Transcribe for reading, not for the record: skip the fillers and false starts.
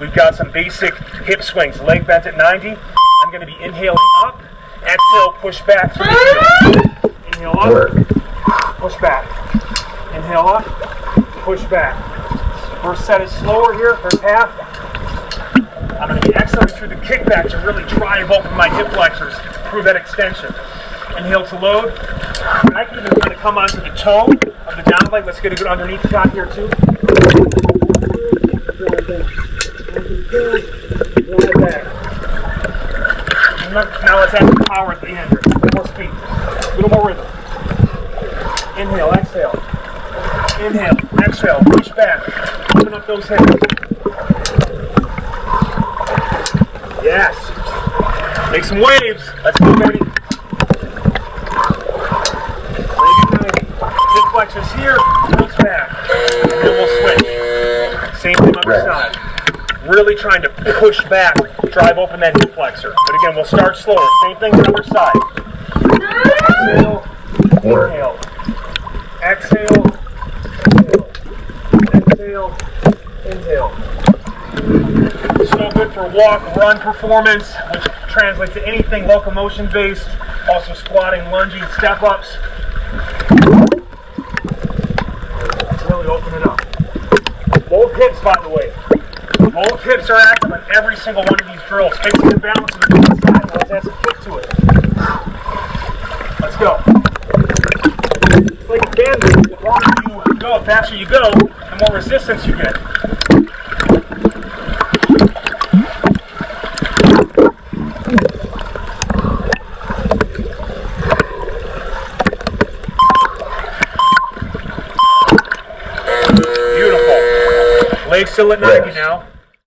We've got some basic hip swings, leg bent at 90. I'm going to be inhaling up, exhale, push back through the heel. Inhale up, push back. Inhale up, push back. First set is slower here, first half. I'm going to be exhaling through the kickback to really drive open my hip flexors, improve that extension. Inhale to load. I can even kind of come onto the toe of the down leg. Let's get a good underneath shot here too. Now let's add some power at the end here. More speed. A little more rhythm. Inhale, exhale. Inhale, exhale. Push back. Open up those hips. Yes. Make some waves. Let's go, baby. Hip flexors here, push back. And then we'll switch. Same thing other side. Really trying to push back, drive open that hip flexor. But again, we'll start slower. Same thing on the other side. Exhale, inhale. Exhale, inhale. Exhale, inhale. So good for walk, run performance, which translates to anything locomotion based. Also squatting, lunging, step ups. Really open it up. Both hips, by the way. Both hips are active on every single one of these drills. Fixing the balance of the other side. Let's add some kick to it. Let's go. It's like a band-aid. The longer you go, the faster you go, the more resistance you get. Beautiful. Legs still at 90 now.